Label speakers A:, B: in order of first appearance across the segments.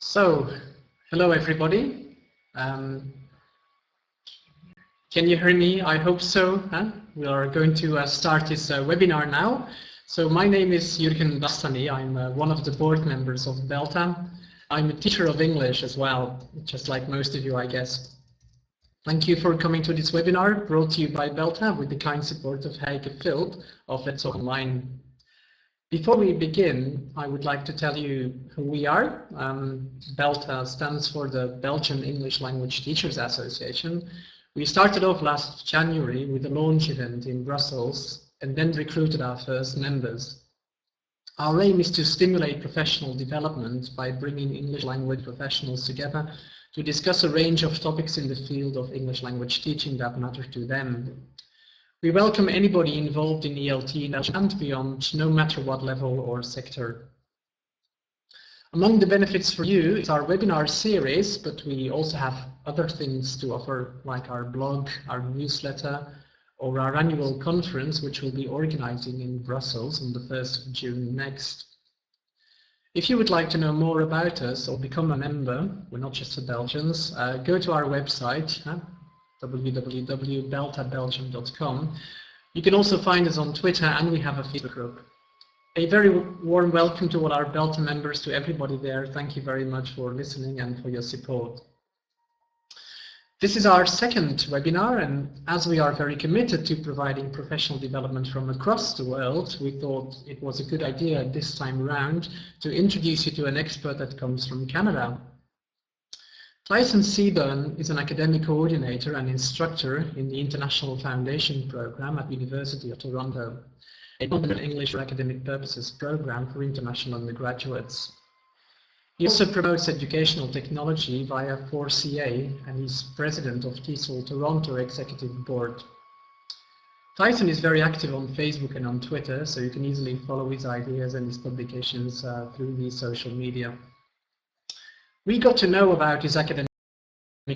A: So, hello everybody. Can you hear me? I hope so. We are going to start this webinar now. So my name is Jürgen Bastani. I'm one of the board members of BELTA. I'm a teacher of English as well, just like most of you, I guess. Thank you for coming to this webinar brought to you by BELTA with the kind support of Heike Philp of Let's Talk Online. Before we begin, I would like to tell you who we are. BELTA stands for the Belgian English Language Teachers Association. We started off last January with a launch event in Brussels and then recruited our first members. Our aim is to stimulate professional development by bringing English language professionals together to discuss a range of topics in the field of English language teaching that matter to them. We welcome anybody involved in ELT and beyond, no matter what level or sector. Among the benefits for you is our webinar series, but we also have other things to offer, like our blog, our newsletter, or our annual conference, which we'll be organizing in Brussels on the 1st of June next. If you would like to know more about us or become a member, we're not just for Belgians, go to our website, www.beltabelgium.com. You can also find us on Twitter, and we have a Facebook group. A very warm welcome to all our BELTA members, to everybody there. Thank you very much for listening and for your support. This is our second webinar, and as we are very committed to providing professional development from across the world, we thought it was a good idea this time around to introduce you to an expert that comes from Canada. Tyson Seburn is an academic coordinator and instructor in the International Foundation Program at the University of Toronto, a modern English for academic purposes program for international undergraduates. He also promotes educational technology via 4CA, and he's president of TESOL Toronto Executive Board. Tyson is very active on Facebook and on Twitter, so you can easily follow his ideas and his publications through the social media. We got to know about his academic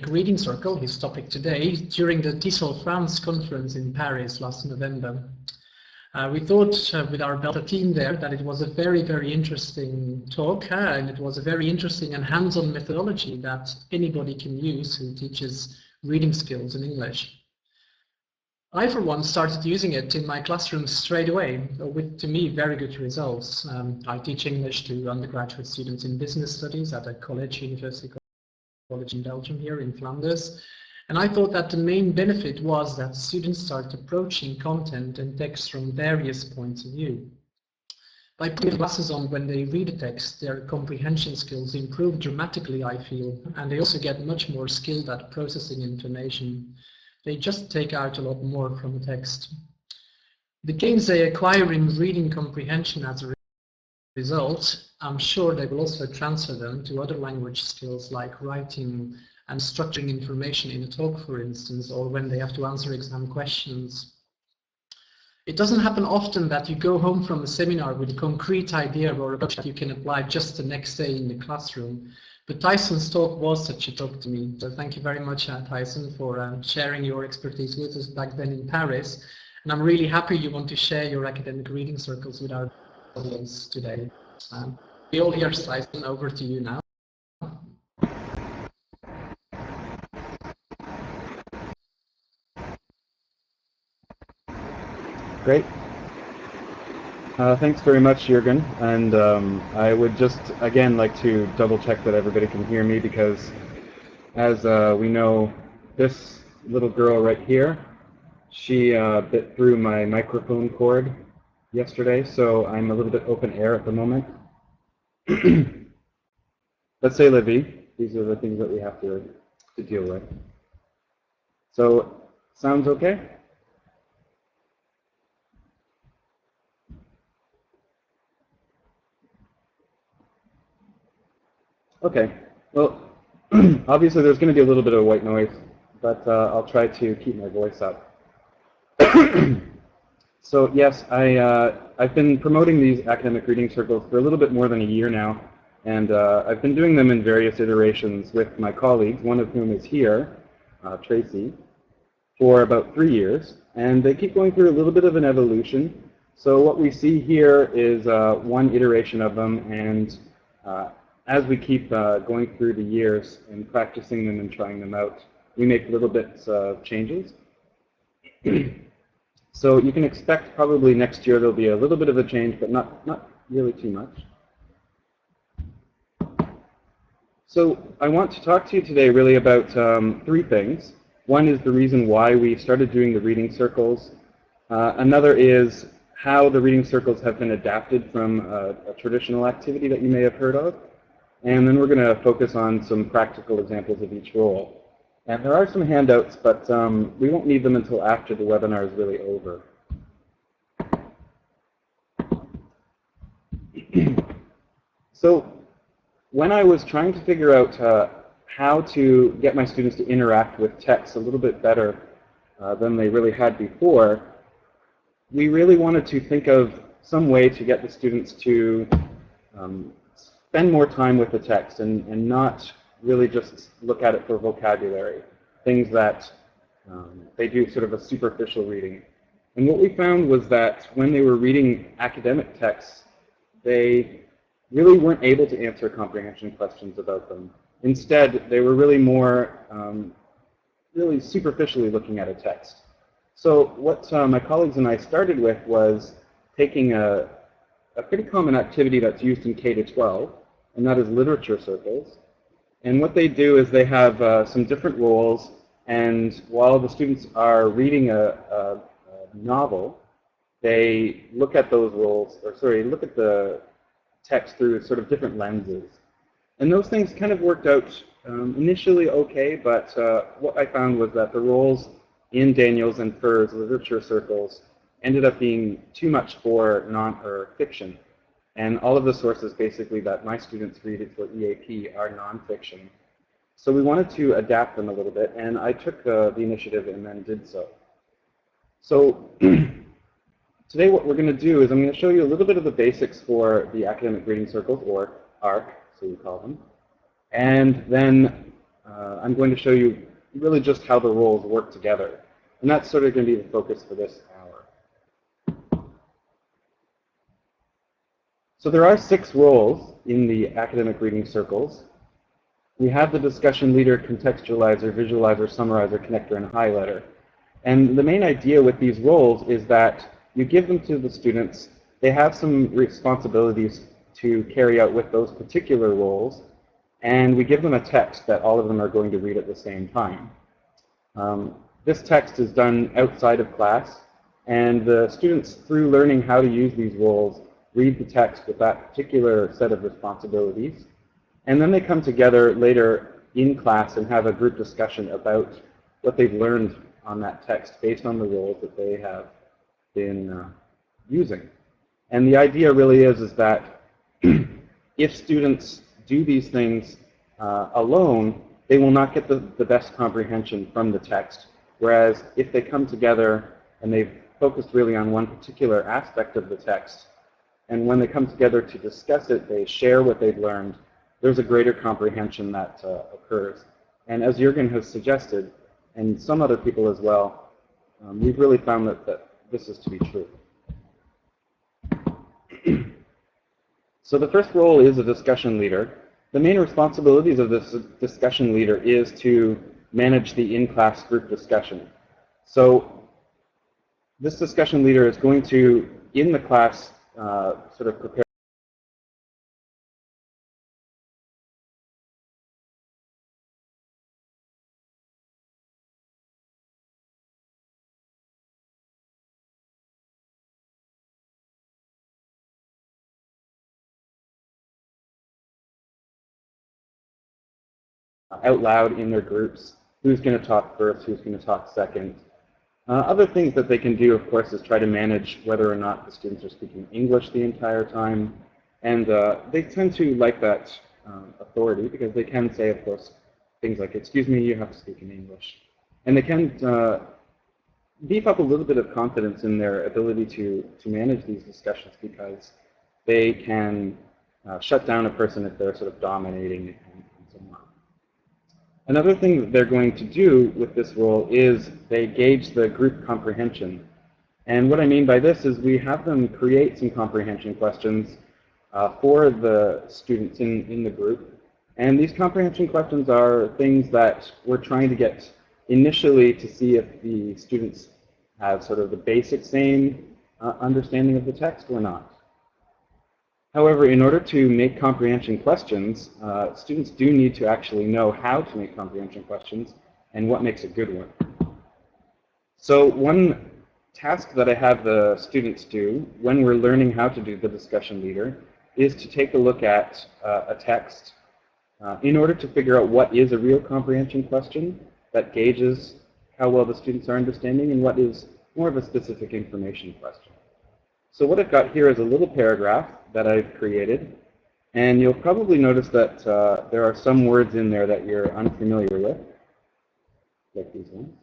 A: reading circle, his topic today, during the TESOL France conference in Paris last November. We thought with our BELTA team there that it was a very, very interesting talk, and it was a very interesting and hands-on methodology that anybody can use who teaches reading skills in English. I, for one, started using it in my classroom straight away, with, to me, very good results. I teach English to undergraduate students in business studies at a college, university college in Belgium, here in Flanders. And I thought that the main benefit was that students start approaching content and text from various points of view. By putting glasses on when they read a text, their comprehension skills improve dramatically, I feel, and they also get much more skilled at processing information. They just take out a lot more from the text. The gains they acquire in reading comprehension as a result, I'm sure they will also transfer them to other language skills like writing and structuring information in a talk, for instance, or when they have to answer exam questions. It doesn't happen often that you go home from a seminar with a concrete idea or approach that you can apply just the next day in the classroom. But Tyson's talk was such a talk to me, so thank you very much, Tyson, for sharing your expertise with us back then in Paris. And I'm really happy you want to share your academic reading circles with our audience today. We all hear Tyson, over to you now.
B: Great. Thanks very much, Jürgen. And I would just, again, like to double check that everybody can hear me, because as we know, this little girl right here, she bit through my microphone cord yesterday, so I'm a little bit open air at the moment. Let's say Livy. These are the things that we have to deal with. So, sounds okay? Okay, well, obviously there's going to be a little bit of white noise, but I'll try to keep my voice up. So yes, I've been promoting these academic reading circles for a little bit more than a year now, and I've been doing them in various iterations with my colleagues, one of whom is here, Tracy, for about 3 years, and they keep going through a little bit of an evolution. So what we see here is one iteration of them, and as we keep going through the years and practicing them and trying them out, we make little bits of changes. So you can expect probably next year there'll be a little bit of a change, but not really too much. So I want to talk to you today really about three things. One is the reason why we started doing the reading circles. Another is how the reading circles have been adapted from a traditional activity that you may have heard of. And then we're going to focus on some practical examples of each role. And there are some handouts, but we won't need them until after the webinar is really over. So when I was trying to figure out how to get my students to interact with text a little bit better than they really had before, we really wanted to think of some way to get the students to spend more time with the text and not really just look at it for vocabulary, things that they do sort of a superficial reading. And what we found was that when they were reading academic texts, they really weren't able to answer comprehension questions about them. Instead, they were really more really superficially looking at a text. So what my colleagues and I started with was taking a pretty common activity that's used in K-12, and that is literature circles. And what they do is they have some different roles, and while the students are reading a novel, they look at those roles, or sorry, look at the text through sort of different lenses. And those things kind of worked out initially okay, but what I found was that the roles in Daniel's and Furr's literature circles ended up being too much for fiction. And all of the sources basically that my students read for EAP are nonfiction. So we wanted to adapt them a little bit, and I took the initiative and then did so. So today what we're going to do is I'm going to show you a little bit of the basics for the academic reading circles, or ARC, so we call them. And then I'm going to show you really just how the roles work together. And that's sort of going to be the focus for this hour. So there are 6 roles in the academic reading circles. We have the discussion leader, contextualizer, visualizer, summarizer, connector, and highlighter. And the main idea with these roles is that you give them to the students, they have some responsibilities to carry out with those particular roles, and we give them a text that all of them are going to read at the same time. This text is done outside of class, and the students, through learning how to use these roles, read the text with that particular set of responsibilities, and then they come together later in class and have a group discussion about what they've learned on that text based on the roles that they have been using. And the idea really is that if students do these things alone, they will not get the best comprehension from the text. Whereas if they come together and they've focused really on one particular aspect of the text, and when they come together to discuss it, they share what they've learned, there's a greater comprehension that occurs. And as Jürgen has suggested, and some other people as well, we've really found that this is to be true. So the first role is a discussion leader. The main responsibilities of this discussion leader is to manage the in-class group discussion. So this discussion leader is going to, in the class, sort of prepare out loud in their groups, who's going to talk first, who's going to talk second. Other things that they can do, of course, is try to manage whether or not the students are speaking English the entire time. And they tend to like that authority because they can say, of course, things like, excuse me, you have to speak in English. And they can beef up a little bit of confidence in their ability to manage these discussions because they can shut down a person if they're sort of dominating and so on. Another thing that they're going to do with this role is they gauge the group comprehension. And what I mean by this is we have them create some comprehension questions, for the students in the group. And these comprehension questions are things that we're trying to get initially to see if the students have sort of the basic same understanding of the text or not. However, in order to make comprehension questions, students do need to actually know how to make comprehension questions and what makes a good one. So one task that I have the students do when we're learning how to do the discussion leader is to take a look at a text in order to figure out what is a real comprehension question that gauges how well the students are understanding and what is more of a specific information question. So what I've got here is a little paragraph that I've created, and you'll probably notice that there are some words in there that you're unfamiliar with, like these ones.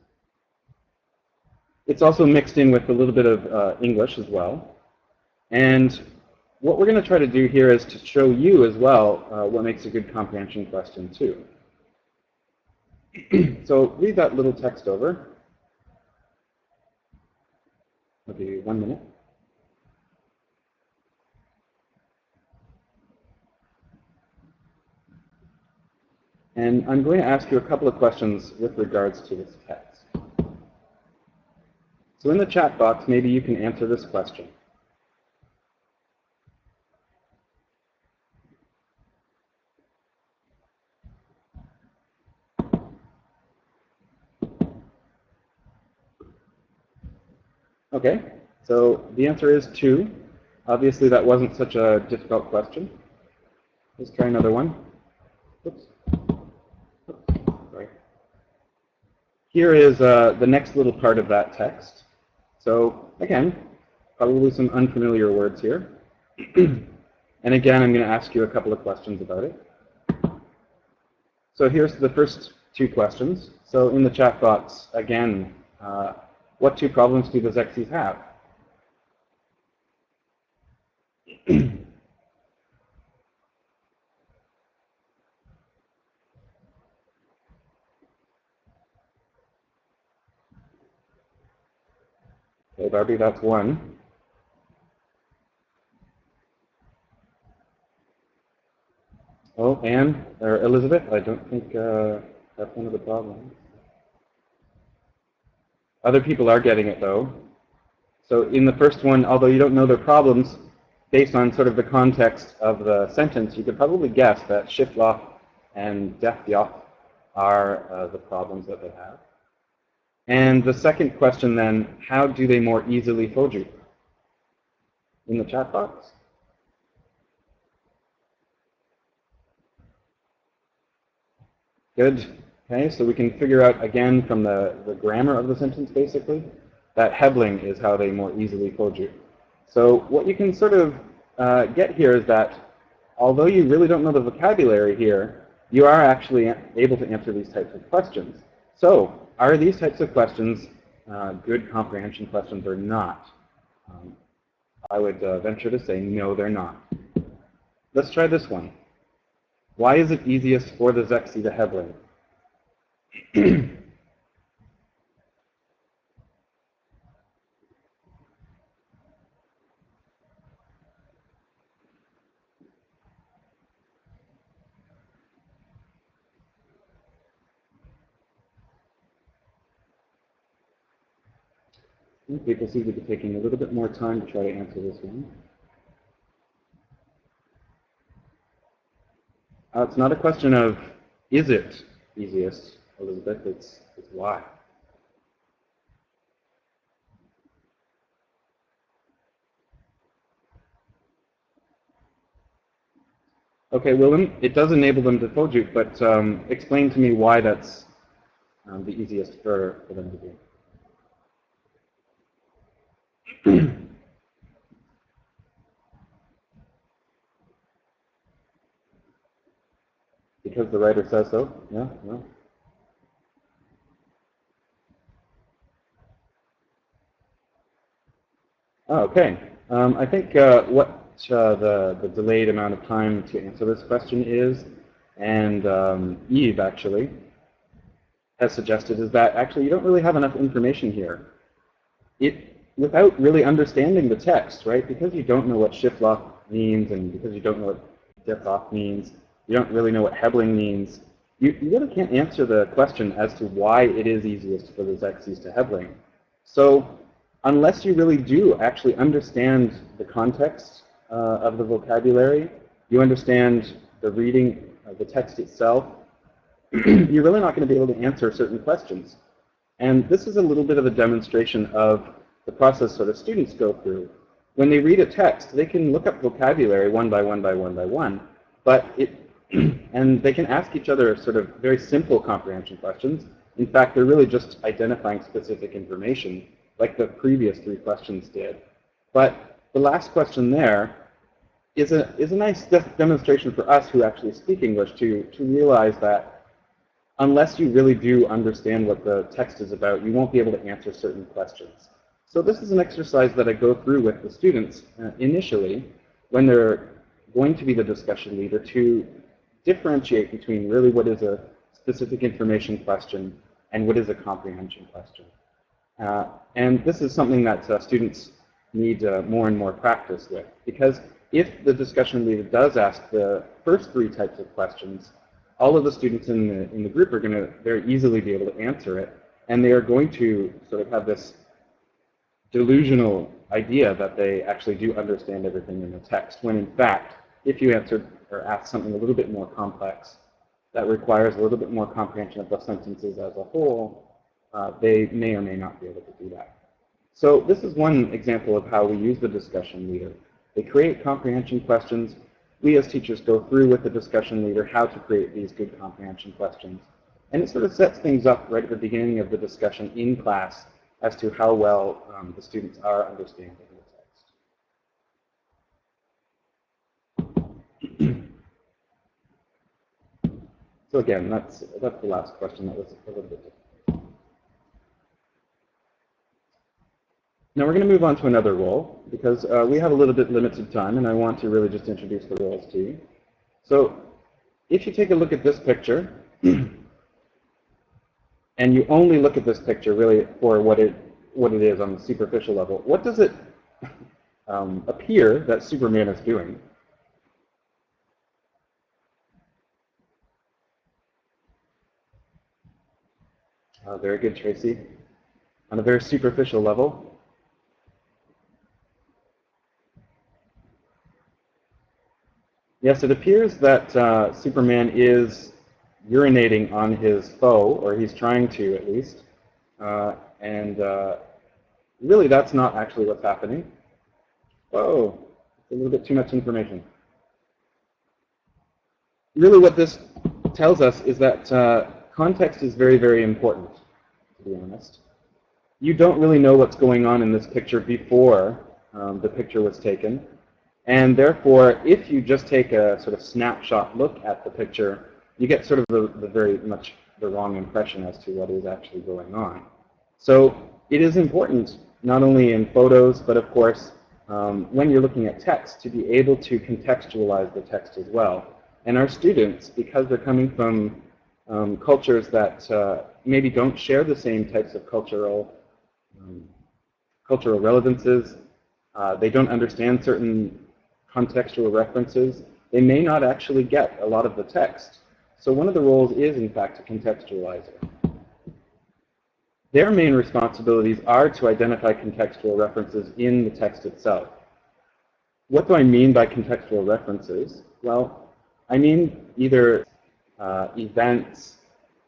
B: It's also mixed in with a little bit of English as well. And what we're going to try to do here is to show you as well what makes a good comprehension question too. So read that little text over. I'll give you 1 minute. And I'm going to ask you a couple of questions with regards to this text. So in the chat box, maybe you can answer this question. Okay, so the answer is 2. Obviously, that wasn't such a difficult question. Let's try another one. Oops. Sorry. Here is the next little part of that text. So again, probably some unfamiliar words here. And again, I'm going to ask you a couple of questions about it. So here's the first 2 questions. So in the chat box, again, what 2 problems do the Xerxes have? Okay, Barbie, that's 1. Oh, Anne, or Elizabeth, I don't think that's one of the problems. Other people are getting it, though. So in the first one, although you don't know their problems, based on sort of the context of the sentence, you could probably guess that shift lock and def yoff are the problems that they have. And the second question then, how do they more easily foju? In the chat box? Good. Okay, so we can figure out again from the grammar of the sentence basically that hebling is how they more easily foju. So what you can sort of get here is that although you really don't know the vocabulary here, you are actually able to answer these types of questions. So are these types of questions good comprehension questions or not? I would venture to say no, they're not. Let's try this one. Why is it easiest for the Xerxes to hebling? People seem to be taking a little bit more time to try to answer this one. It's not a question of is it easiest, Elizabeth, it's why. Okay, Willem, it does enable them to foju, but explain to me why that's the easiest for them to do. Because the writer says so? Yeah, no. Oh, okay. I think what the delayed amount of time to answer this question is, and Eve actually has suggested, is that actually you don't really have enough information here. Without really understanding the text, right? Because you don't know what shift lock means, and because you don't know what dip off means, you don't really know what hebbling means, you really can't answer the question as to why it is easiest for the Xerxes to hebbling. So unless you really do actually understand the context of the vocabulary, you understand the reading of the text itself, you're really not going to be able to answer certain questions. And this is a little bit of a demonstration of the process that the students go through. When they read a text, they can look up vocabulary one by one by one by one, but and they can ask each other sort of very simple comprehension questions. In fact, they're really just identifying specific information, like the previous 3 questions did. But the last question there is a nice demonstration for us who actually speak English to realize that unless you really do understand what the text is about, you won't be able to answer certain questions. So this is an exercise that I go through with the students initially when they're going to be the discussion leader to differentiate between really what is a specific information question and what is a comprehension question. And this is something that students need more and more practice with, because if the discussion leader does ask the first 3 types of questions, all of the students in the group are going to very easily be able to answer it, and they are going to sort of have this delusional idea that they actually do understand everything in the text, when in fact, if you answer or ask something a little bit more complex that requires a little bit more comprehension of the sentences as a whole, they may or may not be able to do that. So this is one example of how we use the discussion leader. They create comprehension questions. We as teachers go through with the discussion leader how to create these good comprehension questions. And it sort of sets things up right at the beginning of the discussion in class as to how well the students are understanding the text. So again, that's the last question. That was a little bit different. Now we're going to move on to another role, because we have a little bit limited time, and I want to really just introduce the roles to you. So if you take a look at this picture, and you only look at this picture really for what it is on the superficial level, what does it appear that Superman is doing? Very good, Tracy. On a very superficial level, yes, it appears that Superman is urinating on his foe, or he's trying to at least. And really that's not actually what's happening. Whoa, it's a little bit too much information. Really what this tells us is that context is very, very important, to be honest. You don't really know what's going on in this picture before the picture was taken. And therefore, if you just take a sort of snapshot look at the picture, you get sort of the very much the wrong impression as to what is actually going on. So it is important, not only in photos, but of course, when you're looking at text, to be able to contextualize the text as well. And our students, because they're coming from cultures that maybe don't share the same types of cultural relevances, they don't understand certain contextual references, they may not actually get a lot of the text. So one of the roles is, in fact, a contextualizer. Their main responsibilities are to identify contextual references in the text itself. What do I mean by contextual references? Well, I mean either events,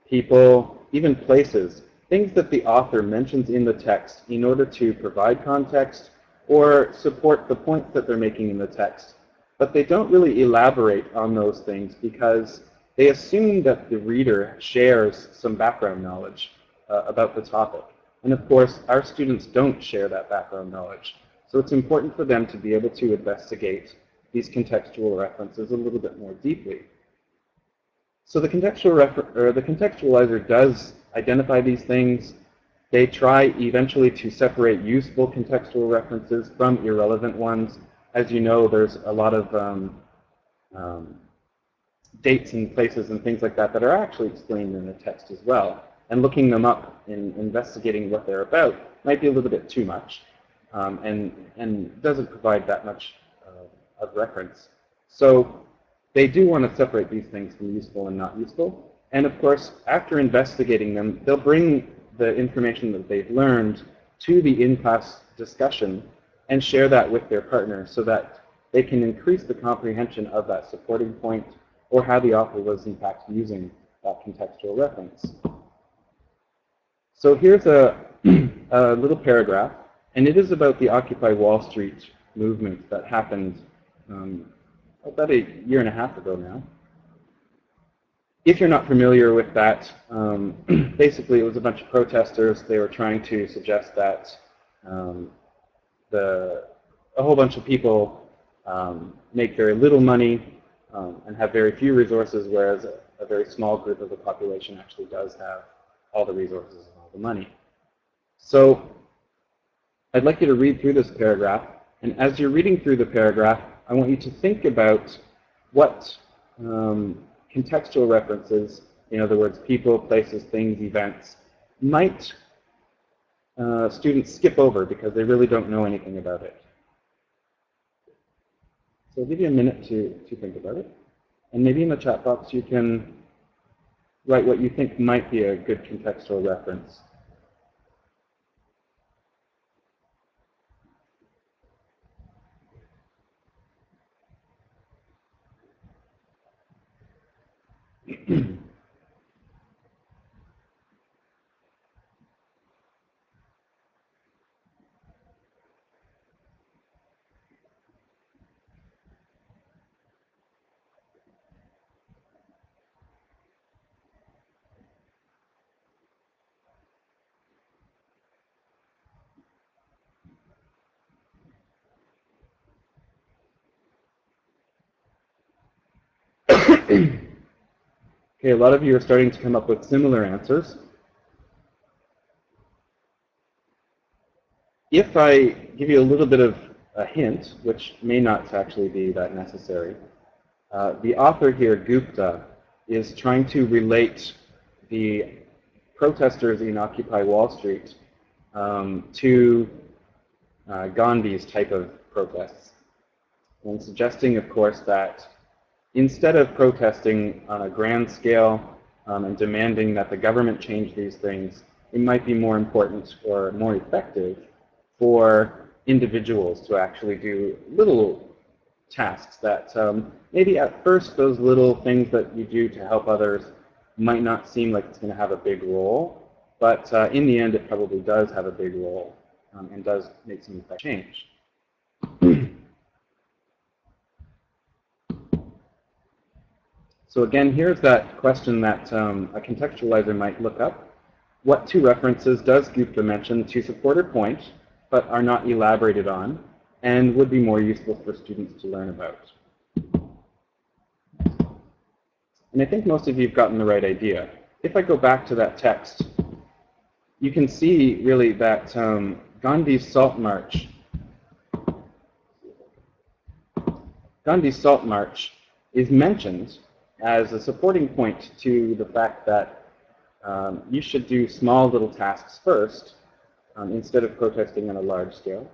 B: people, even places, things that the author mentions in the text in order to provide context or support the points that they're making in the text. But they don't really elaborate on those things because they assume that the reader shares some background knowledge about the topic. And of course, our students don't share that background knowledge. So it's important for them to be able to investigate these contextual references a little bit more deeply. So the contextualizer does identify these things. They try eventually to separate useful contextual references from irrelevant ones. As you know, there's a lot of dates and places and things like that that are actually explained in the text as well. And looking them up and investigating what they're about might be a little bit too much and doesn't provide that much of reference. So they do want to separate these things from useful and not useful. And of course, after investigating them, they'll bring the information that they've learned to the in-class discussion and share that with their partner so that they can increase the comprehension of that supporting point or how the author was in fact using that contextual reference. So here's a little paragraph, and it is about the Occupy Wall Street movement that happened about a year and a half ago now. If you're not familiar with that, basically it was a bunch of protesters. They were trying to suggest that a whole bunch of people make very little money and have very few resources, whereas a very small group of the population actually does have all the resources and all the money. So I'd like you to read through this paragraph, and as you're reading through the paragraph, I want you to think about what contextual references, in other words, people, places, things, events, might students skip over because they really don't know anything about it. So I'll give you a minute to think about it. And maybe in the chat box you can write what you think might be a good contextual reference. Okay, a lot of you are starting to come up with similar answers. If I give you a little bit of a hint, which may not actually be that necessary, the author here, Gupta, is trying to relate the protesters in Occupy Wall Street to Gandhi's type of protests, and suggesting, of course, that instead of protesting on a grand scale and demanding that the government change these things, it might be more important or more effective for individuals to actually do little tasks that maybe at first those little things that you do to help others might not seem like it's going to have a big role, but in the end it probably does have a big role and does make some effect change. So again, here's that question that a contextualizer might look up. What two references does Gupta mention to support her point, but are not elaborated on, and would be more useful for students to learn about? And I think most of you have gotten the right idea. If I go back to that text, you can see really that Gandhi's Salt March is mentioned as a supporting point to the fact that you should do small little tasks first instead of protesting on a large scale.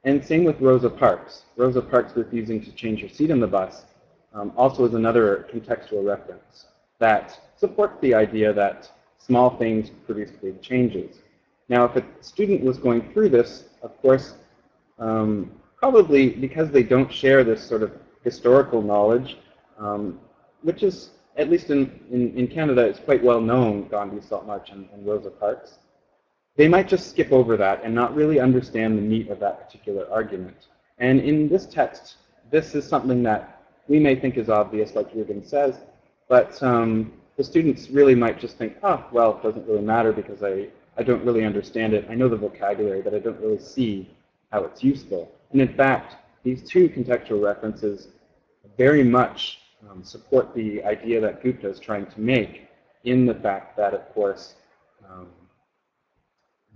B: And same with Rosa Parks. Rosa Parks refusing to change her seat on the bus also is another contextual reference that supports the idea that small things produce big changes. Now, if a student was going through this, of course, probably because they don't share this sort of historical knowledge, which is, at least in Canada, it's quite well known, Gandhi's Salt March and Rosa Parks, they might just skip over that and not really understand the meat of that particular argument. And in this text, this is something that we may think is obvious, like Jürgen says, but the students really might just think, oh, well, it doesn't really matter because I don't really understand it. I know the vocabulary, but I don't really see how it's useful. And in fact, these two contextual references very much support the idea that Gupta is trying to make, in the fact that, of course,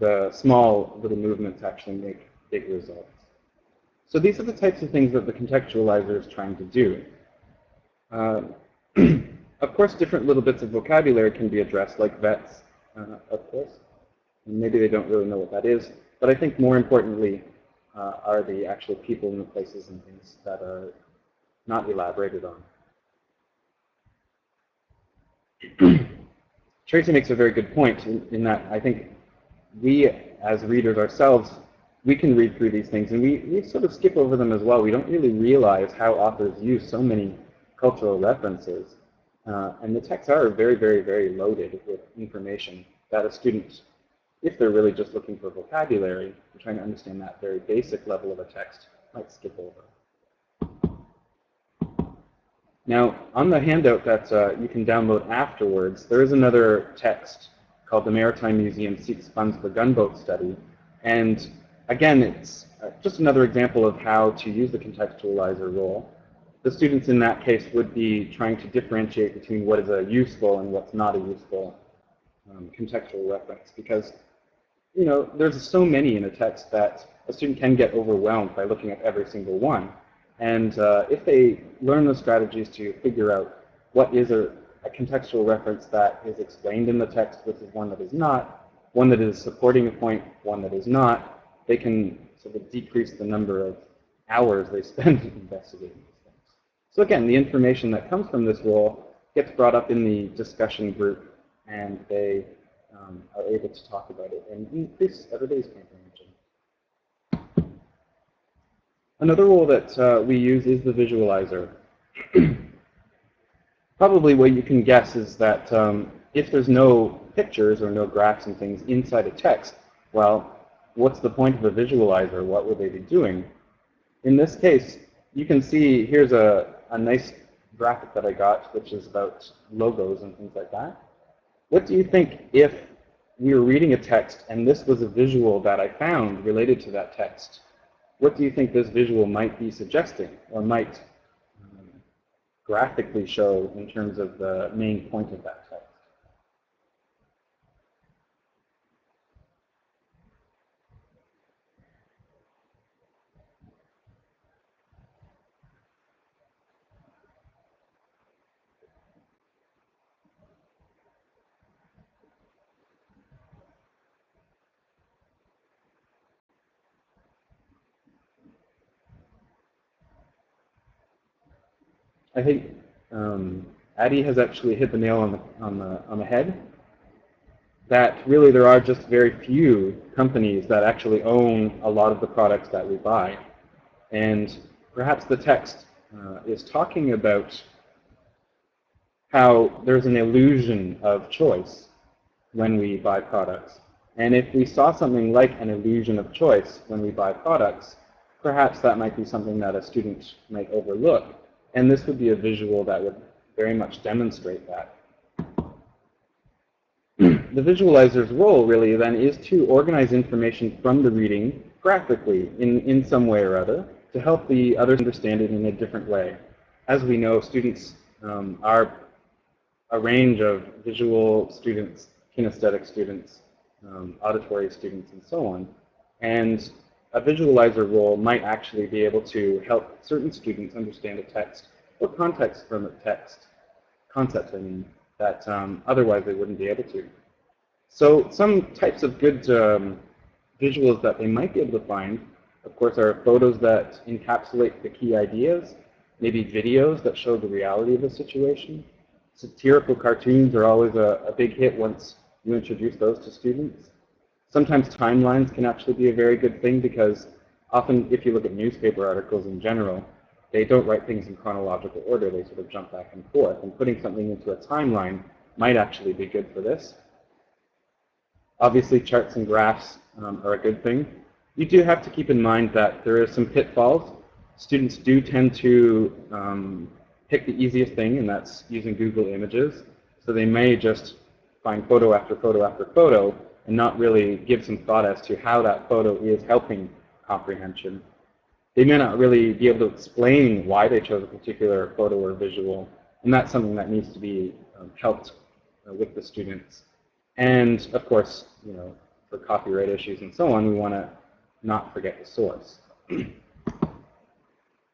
B: the small little movements actually make big results. So these are the types of things that the contextualizer is trying to do. Of course, different little bits of vocabulary can be addressed, like vets, of course. And maybe they don't really know what that is. But I think more importantly are the actual people and the places and things that are not elaborated on. Tracy makes a very good point in that I think we, as readers ourselves, we can read through these things and we sort of skip over them as well. We don't really realize how authors use so many cultural references. And the texts are very, very, very loaded with information that a student, if they're really just looking for vocabulary and trying to understand that very basic level of a text, might skip over. Now, on the handout that you can download afterwards, there is another text called The Maritime Museum Seeks Funds for Gunboat Study. And again, it's just another example of how to use the contextualizer role. The students in that case would be trying to differentiate between what is a useful and what's not a useful contextual reference. Because, you know, there's so many in a text that a student can get overwhelmed by looking at every single one. And if they learn the strategies to figure out what is a contextual reference that is explained in the text versus one that is not, one that is supporting a point, one that is not, they can sort of decrease the number of hours they spend investigating these things. So again, the information that comes from this role gets brought up in the discussion group, and they are able to talk about it and increase everybody's comprehension. Another role that we use is the visualizer. Probably what you can guess is that if there's no pictures or no graphs and things inside a text, well, what's the point of a visualizer? What would they be doing? In this case, you can see here's a nice graphic that I got, which is about logos and things like that. What do you think if we were reading a text and this was a visual that I found related to that text? What do you think this visual might be suggesting or might graphically show in terms of the main point of that text? I think Addie has actually hit the nail on the head. That really there are just very few companies that actually own a lot of the products that we buy. And perhaps the text is talking about how there's an illusion of choice when we buy products. And if we saw something like an illusion of choice when we buy products, perhaps that might be something that a student might overlook. And this would be a visual that would very much demonstrate that. The visualizer's role really then is to organize information from the reading graphically in some way or other to help the others understand it in a different way. As we know, students are a range of visual students, kinesthetic students, auditory students, and so on. And a visualizer role might actually be able to help certain students understand a text or context from a text, concepts, I mean, that otherwise they wouldn't be able to. So some types of good visuals that they might be able to find, of course, are photos that encapsulate the key ideas, maybe videos that show the reality of the situation. Satirical cartoons are always a big hit once you introduce those to students. Sometimes timelines can actually be a very good thing because often if you look at newspaper articles in general, they don't write things in chronological order. They sort of jump back and forth. And putting something into a timeline might actually be good for this. Obviously, charts and graphs are a good thing. You do have to keep in mind that there are some pitfalls. Students do tend to pick the easiest thing, and that's using Google Images. So they may just find photo after photo after photo and not really give some thought as to how that photo is helping comprehension. They may not really be able to explain why they chose a particular photo or visual, and that's something that needs to be helped with the students. And of course, you know, for copyright issues and so on, we want to not forget the source.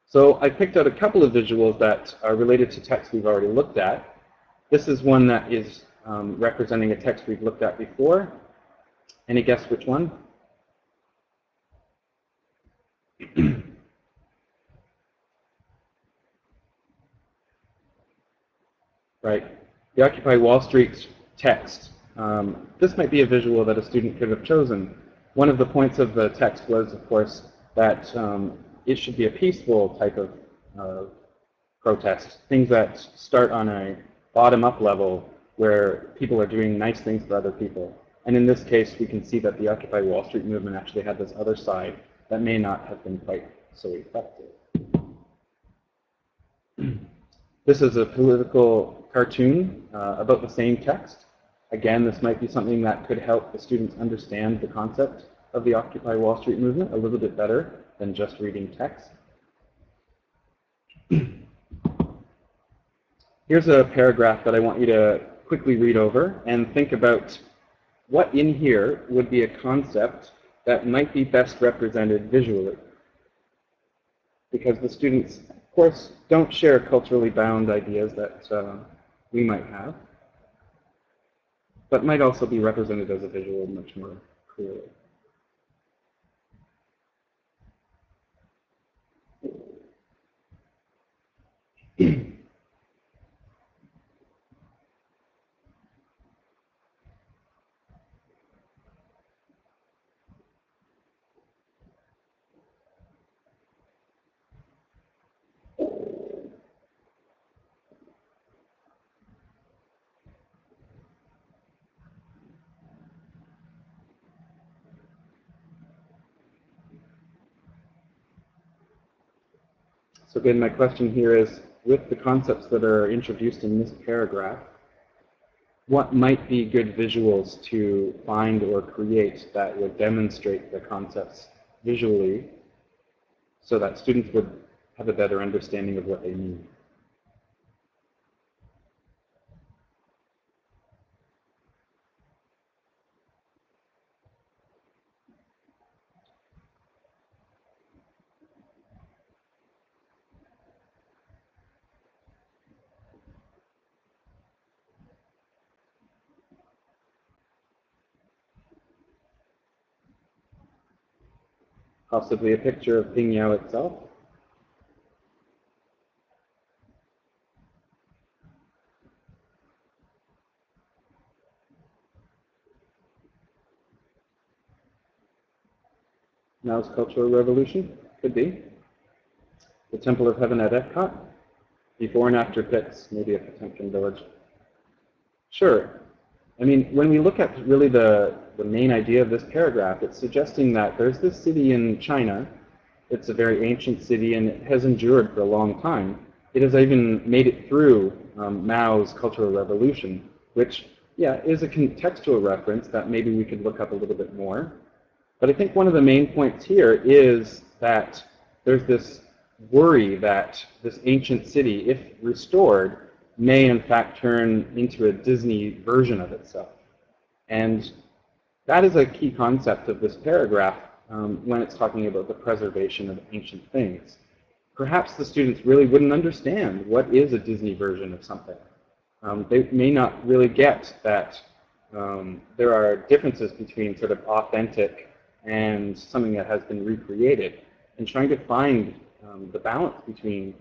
B: So I picked out a couple of visuals that are related to text we've already looked at. This is one that is representing a text we've looked at before. Any guess which one? right? The Occupy Wall Street text. This might be a visual that a student could have chosen. One of the points of the text was, of course, that it should be a peaceful type of protest, things that start on a bottom-up level where people are doing nice things for other people. And in this case, we can see that the Occupy Wall Street movement actually had this other side that may not have been quite so effective. This is a political cartoon about the same text. Again, this might be something that could help the students understand the concept of the Occupy Wall Street movement a little bit better than just reading text. Here's a paragraph that I want you to quickly read over and think about what in here would be a concept that might be best represented visually. Because the students, of course, don't share culturally bound ideas that we might have, but might also be represented as a visual much more clearly. So again, my question here is, with the concepts that are introduced in this paragraph, what might be good visuals to find or create that would demonstrate the concepts visually so that students would have a better understanding of what they mean? Possibly a picture of Pingyao itself. Mao's Cultural Revolution, could be. The Temple of Heaven at Epcot. Before and after pics, maybe at Potemkin Village. Sure. I mean, when we look at really the main idea of this paragraph, it's suggesting that there's this city in China. It's a very ancient city and it has endured for a long time. It has even made it through Mao's Cultural Revolution, which, yeah, is a contextual reference that maybe we could look up a little bit more. But I think one of the main points here is that there's this worry that this ancient city, if restored, may in fact turn into a Disney version of itself. And that is a key concept of this paragraph when it's talking about the preservation of ancient things. Perhaps the students really wouldn't understand what is a Disney version of something. They may not really get that there are differences between sort of authentic and something that has been recreated, and trying to find the balance between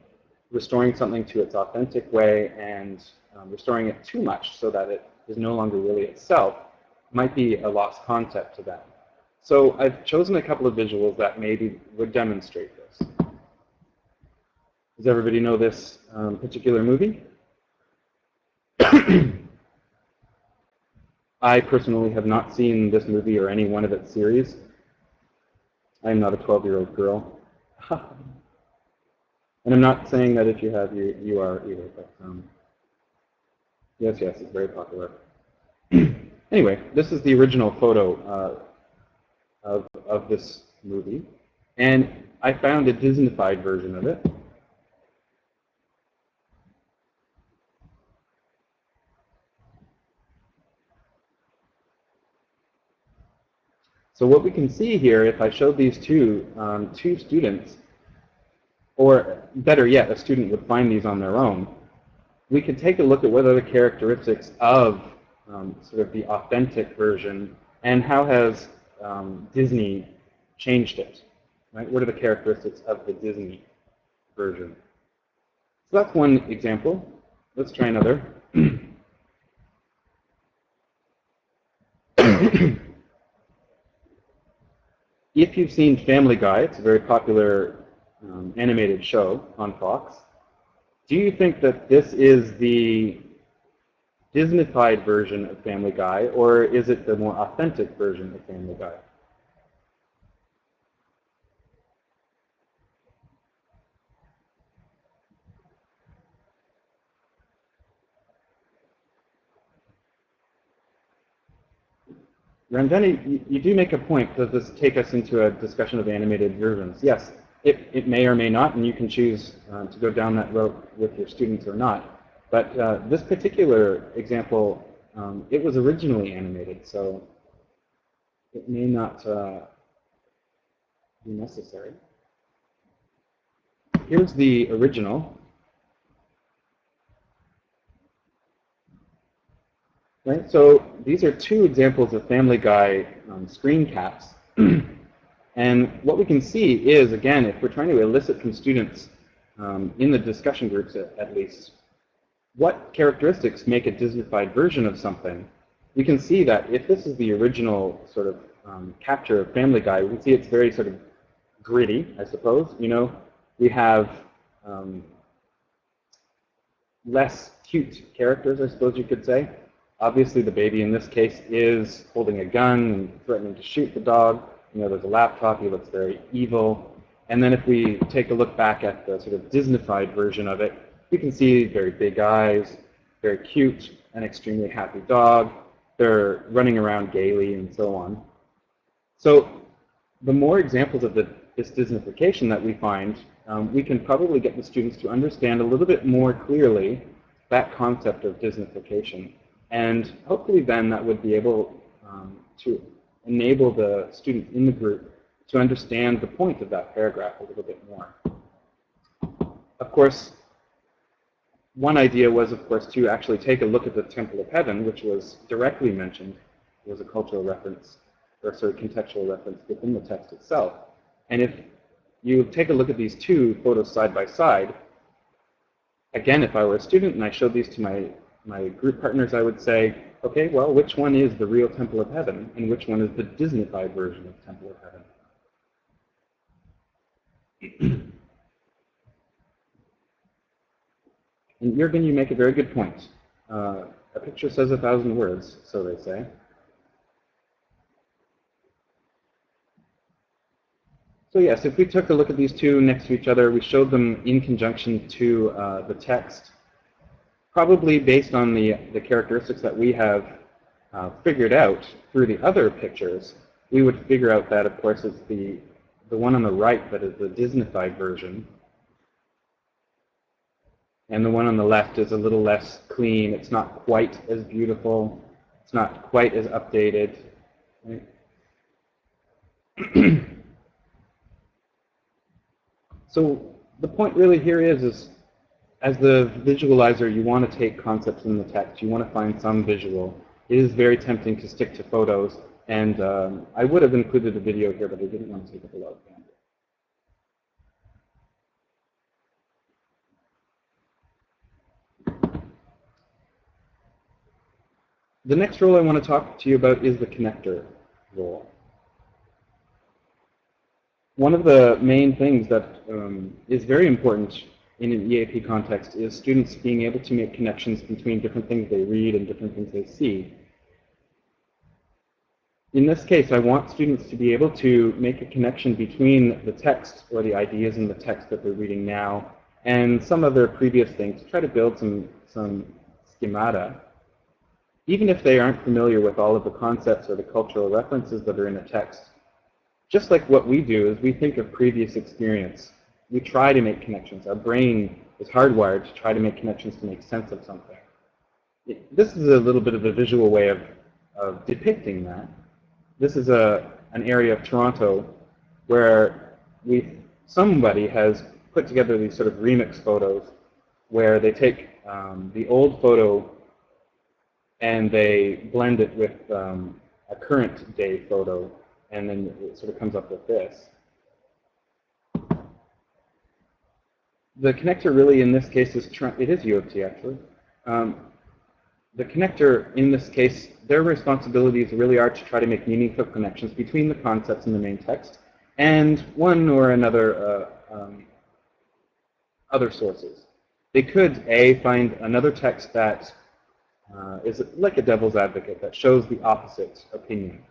B: restoring something to its authentic way and restoring it too much so that it is no longer really itself might be a lost concept to them. So I've chosen a couple of visuals that maybe would demonstrate this. Does everybody know this particular movie? I personally have not seen this movie or any one of its series. I am not a 12-year-old girl. And I'm not saying that if you have, you are either. But yes, it's very popular. Anyway, this is the original photo of this movie. And I found a Disneyfied version of it. So what we can see here, if I show these two students, or better yet, a student would find these on their own, we could take a look at what are the characteristics of sort of the authentic version and how has Disney changed it, right? What are the characteristics of the Disney version? So that's one example. Let's try another. If you've seen Family Guy, it's a very popular animated show on Fox. Do you think that this is the Disneyfied version of Family Guy, or is it the more authentic version of Family Guy? Ramdani, you do make a point. Does this take us into a discussion of animated versions? Yes, it may or may not, and you can choose to go down that road with your students or not. But this particular example, it was originally animated, so it may not be necessary. Here's the original. Right, so these are two examples of Family Guy screen caps. And what we can see is, again, if we're trying to elicit from students, in the discussion groups at least, what characteristics make a Disneyfied version of something, we can see that if this is the original sort of capture of Family Guy, we can see it's very sort of gritty, I suppose. You know, we have less cute characters, I suppose you could say. Obviously, the baby in this case is holding a gun and threatening to shoot the dog. You know, there's a laptop. He looks very evil. And then if we take a look back at the sort of Disneyfied version of it, we can see very big eyes, very cute, an extremely happy dog. They're running around gaily and so on. So the more examples of this Disneyfication that we find, we can probably get the students to understand a little bit more clearly that concept of Disneyfication. And hopefully then that would be able to enable the students in the group to understand the point of that paragraph a little bit more. Of course, one idea was, of course, to actually take a look at the Temple of Heaven, which was directly mentioned. It was a cultural reference, or sort of contextual reference within the text itself. And if you take a look at these two photos side by side, again, if I were a student and I showed these to my group partners, I would say, okay, well, which one is the real Temple of Heaven and which one is the Disneyfied version of Temple of Heaven? And Jürgen, you make a very good point. A picture says 1,000 words, so they say. So yes, if we took a look at these two next to each other, we showed them in conjunction to the text, probably based on the characteristics that we have figured out through the other pictures, we would figure out that, of course, it's the one on the right that is the Disneyfied version. And the one on the left is a little less clean. It's not quite as beautiful. It's not quite as updated. Right? So the point really here is as the visualizer, you want to take concepts in the text. You want to find some visual. It is very tempting to stick to photos. And I would have included a video here, but I didn't want to take up a lot of bandwidth. The next role I want to talk to you about is the connector role. One of the main things that is very important in an EAP context is students being able to make connections between different things they read and different things they see. In this case, I want students to be able to make a connection between the text or the ideas in the text that they're reading now and some of their previous things, to try to build some schemata. Even if they aren't familiar with all of the concepts or the cultural references that are in a text, just like what we do is we think of previous experience. We try to make connections. Our brain is hardwired to try to make connections to make sense of something. This is a little bit of a visual way of depicting that. This is an area of Toronto where somebody has put together these sort of remix photos where they take the old photo and they blend it with a current day photo, and then it sort of comes up with this. The connector really in this case is, it is U of T actually. the connector, in this case, their responsibilities really are to try to make meaningful connections between the concepts in the main text and one or another other sources. They could, A, find another text that is like a devil's advocate that shows the opposite opinion.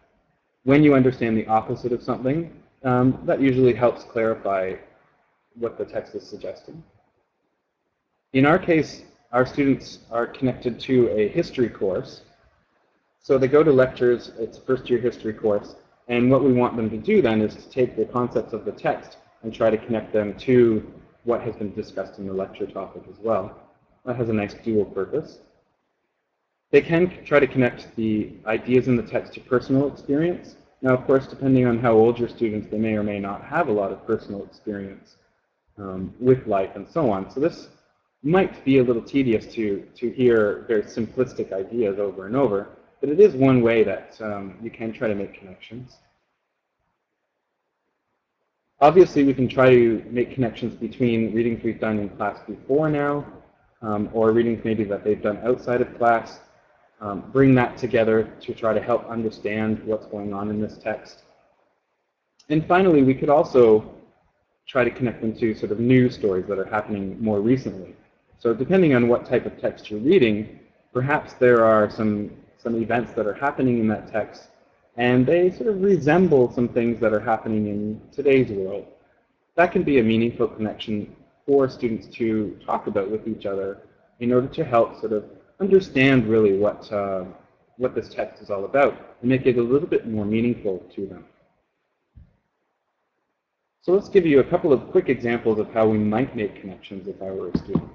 B: When you understand the opposite of something, that usually helps clarify what the text is suggesting. In our case, our students are connected to a history course. So they go to lectures, it's a first-year history course, and what we want them to do then is to take the concepts of the text and try to connect them to what has been discussed in the lecture topic as well. That has a nice dual purpose. They can try to connect the ideas in the text to personal experience. Now, of course, depending on how old your students, they may or may not have a lot of personal experience with life and so on. So this might be a little tedious to hear very simplistic ideas over and over, but it is one way that you can try to make connections. Obviously, we can try to make connections between readings we've done in class before now, or readings maybe that they've done outside of class. Bring that together to try to help understand what's going on in this text. And finally, we could also try to connect them to sort of news stories that are happening more recently. So depending on what type of text you're reading, perhaps there are some events that are happening in that text, and they sort of resemble some things that are happening in today's world. That can be a meaningful connection for students to talk about with each other in order to help sort of understand really what this text is all about and make it a little bit more meaningful to them. So let's give you a couple of quick examples of how we might make connections if I were a student.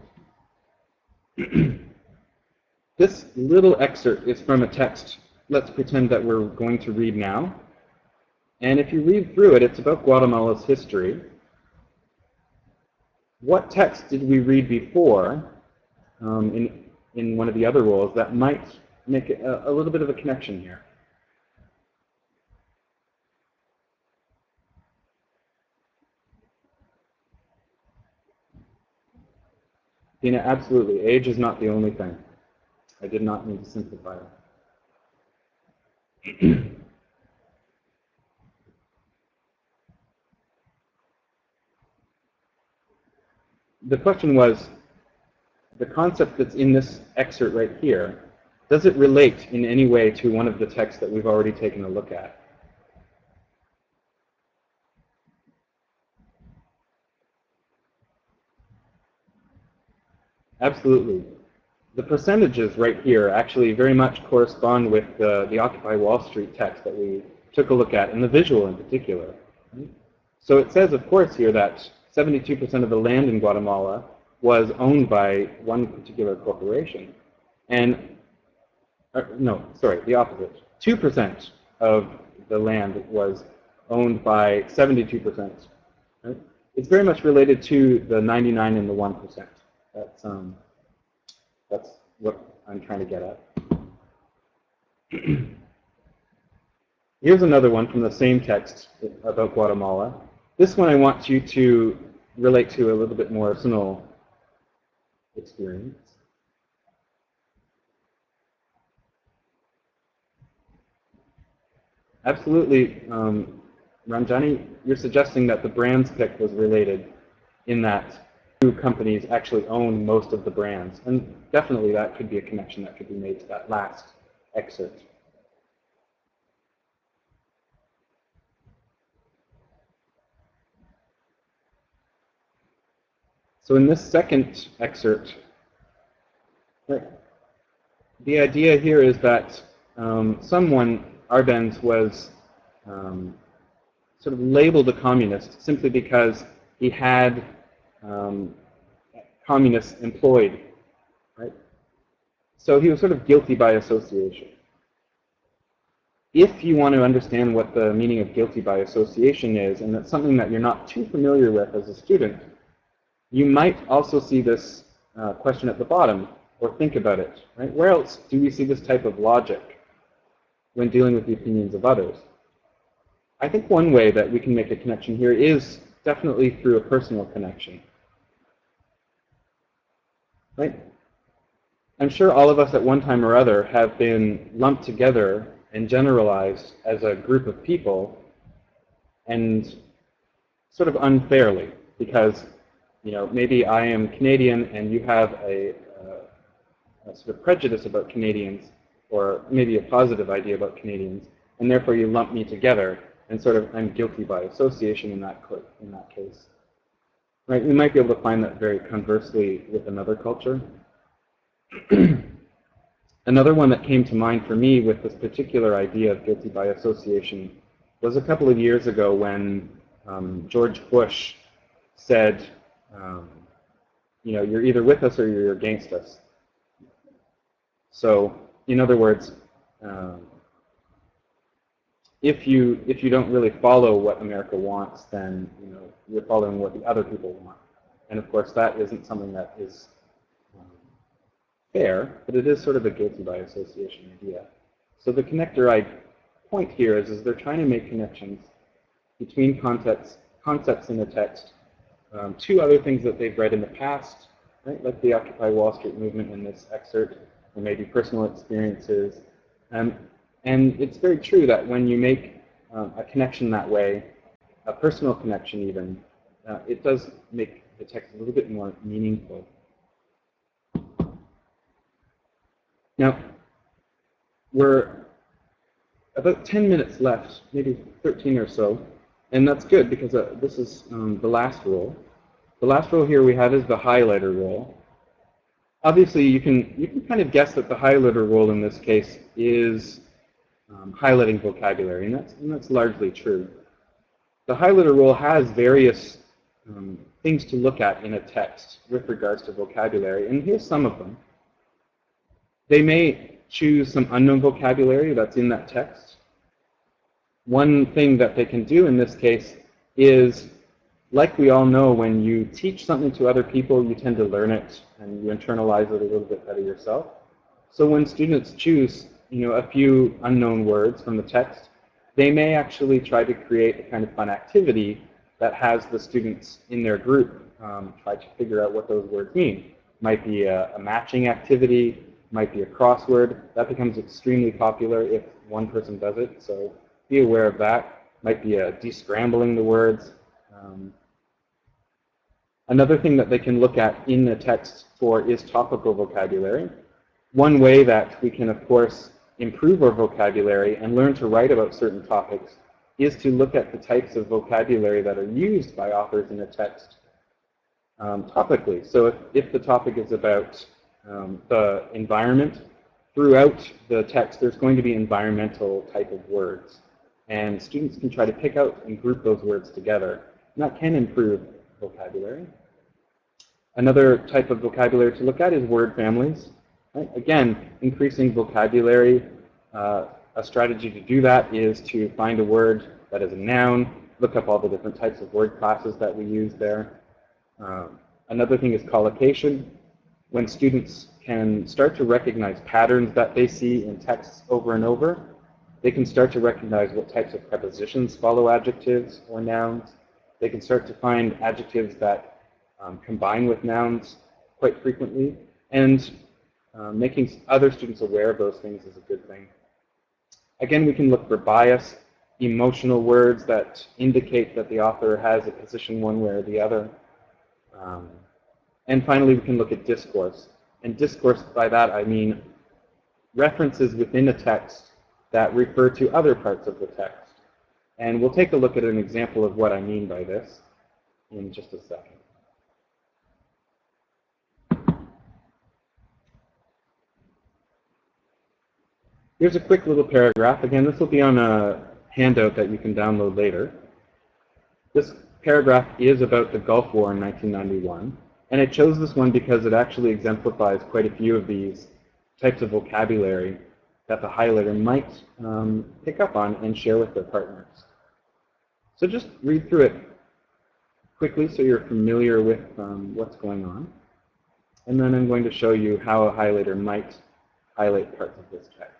B: This little excerpt is from a text, let's pretend that we're going to read now. And if you read through it, it's about Guatemala's history. What text did we read before in one of the other roles that might make a little bit of a connection here? Tina, absolutely. Age is not the only thing. I did not mean to simplify it. The question was, the concept that's in this excerpt right here, does it relate in any way to one of the texts that we've already taken a look at? Absolutely. The percentages right here actually very much correspond with the Occupy Wall Street text that we took a look at, and the visual in particular. So it says, of course, here that 72% of the land in Guatemala was owned by one particular corporation. And, no, sorry, the opposite. 2% of the land was owned by 72%. Right? It's very much related to the 99 and the 1%. That's what I'm trying to get at. Here's another one from the same text about Guatemala. This one I want you to relate to a little bit more personal experience. Absolutely, Ranjani, you're suggesting that the brands pick was related in that two companies actually own most of the brands. And definitely that could be a connection that could be made to that last excerpt. So in this second excerpt, the idea here is that someone, Arbenz, was sort of labeled a communist simply because he had communists employed, right? So he was sort of guilty by association. If you want to understand what the meaning of guilty by association is, and that's something that you're not too familiar with as a student, you might also see this question at the bottom, or think about it, right? Where else do we see this type of logic when dealing with the opinions of others? I think one way that we can make a connection here is definitely through a personal connection. Right? I'm sure all of us at one time or other have been lumped together and generalized as a group of people, and sort of unfairly, because maybe I am Canadian and you have a sort of prejudice about Canadians, or maybe a positive idea about Canadians, and therefore you lump me together, and sort of I'm guilty by association in that case. Right? We might be able to find that very conversely with another culture. Another one that came to mind for me with this particular idea of guilty by association was a couple of years ago when George Bush said, you're either with us or you're against us. So, in other words, if you don't really follow what America wants, then you're following what the other people want. And of course, that isn't something that is fair, but it is sort of a guilty by association idea. So the connector point here is they're trying to make connections between concepts in the text to other things that they've read in the past, right? Like the Occupy Wall Street movement in this excerpt, or maybe personal experiences. And it's very true that when you make a connection that way, a personal connection even, it does make the text a little bit more meaningful. Now, we're about 10 minutes left, maybe 13 or so, and that's good because this is the last rule. The last rule here we have is the highlighter rule. Obviously, you can kind of guess that the highlighter rule in this case is highlighting vocabulary, and that's largely true. The highlighter rule has various things to look at in a text with regards to vocabulary, and here's some of them. They may choose some unknown vocabulary that's in that text. One thing that they can do in this case is, like we all know, when you teach something to other people, you tend to learn it and you internalize it a little bit better yourself. So when students choose a few unknown words from the text, they may actually try to create a kind of fun activity that has the students in their group try to figure out what those words mean. Might be a matching activity, might be a crossword. That becomes extremely popular if one person does it, so be aware of that. Might be a descrambling the words. Another thing that they can look at in the text for is topical vocabulary. One way that we can, of course, improve our vocabulary and learn to write about certain topics is to look at the types of vocabulary that are used by authors in a text topically. So if the topic is about the environment, throughout the text there's going to be environmental type of words. And students can try to pick out and group those words together. And that can improve vocabulary. Another type of vocabulary to look at is word families. Right? Again, increasing vocabulary. A strategy to do that is to find a word that is a noun, look up all the different types of word classes that we use there. Another thing is collocation. When students can start to recognize patterns that they see in texts over and over, they can start to recognize what types of prepositions follow adjectives or nouns. They can start to find adjectives that combine with nouns quite frequently, and making other students aware of those things is a good thing. Again, we can look for bias, emotional words that indicate that the author has a position one way or the other. And finally, we can look at discourse. And discourse, by that I mean references within a text that refer to other parts of the text. And we'll take a look at an example of what I mean by this in just a second. Here's a quick little paragraph. Again, this will be on a handout that you can download later. This paragraph is about the Gulf War in 1991. And I chose this one because it actually exemplifies quite a few of these types of vocabulary that the highlighter might pick up on and share with their partners. So just read through it quickly so you're familiar with what's going on. And then I'm going to show you how a highlighter might highlight parts of this text.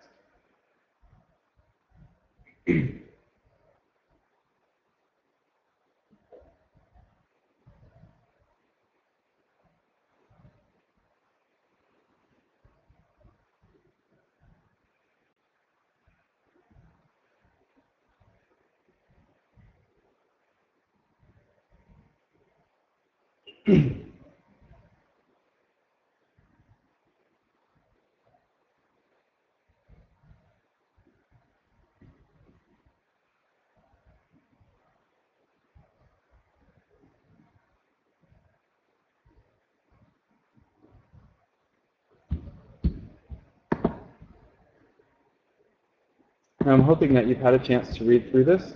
B: Now, I'm hoping that you've had a chance to read through this.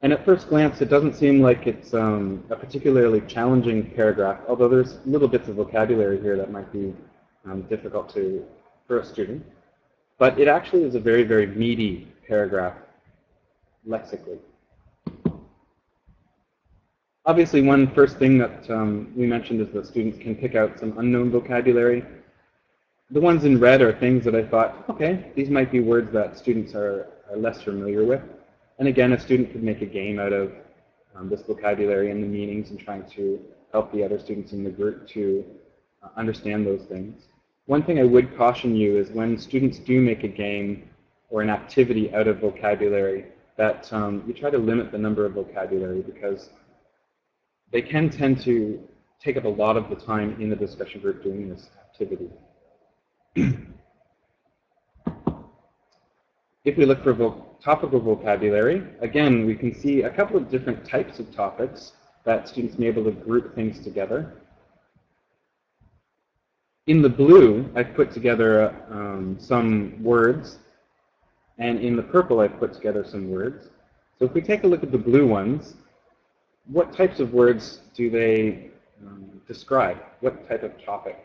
B: And at first glance, it doesn't seem like it's a particularly challenging paragraph, although there's little bits of vocabulary here that might be difficult for a student. But it actually is a very, very meaty paragraph lexically. Obviously, one first thing that we mentioned is that students can pick out some unknown vocabulary. The ones in red are things that I thought, okay, these might be words that students are less familiar with. And again, a student could make a game out of this vocabulary and the meanings and trying to help the other students in the group to understand those things. One thing I would caution you is when students do make a game or an activity out of vocabulary, that you try to limit the number of vocabulary because they can tend to take up a lot of the time in the discussion group doing this activity. If we look for topical vocabulary, again, we can see a couple of different types of topics that students may be able to group things together. In the blue, I've put together some words, and in the purple, I've put together some words. So if we take a look at the blue ones, what types of words do they describe? What type of topic?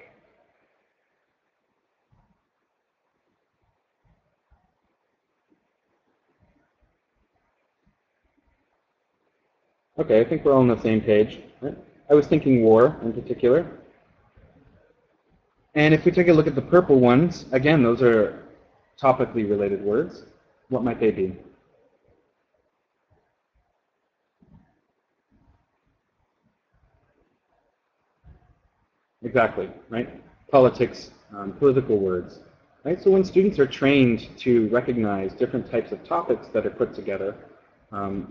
B: Okay, I think we're all on the same page. Right? I was thinking war in particular. And if we take a look at the purple ones, again, those are topically related words. What might they be? Exactly, right? Politics, political words. Right? So when students are trained to recognize different types of topics that are put together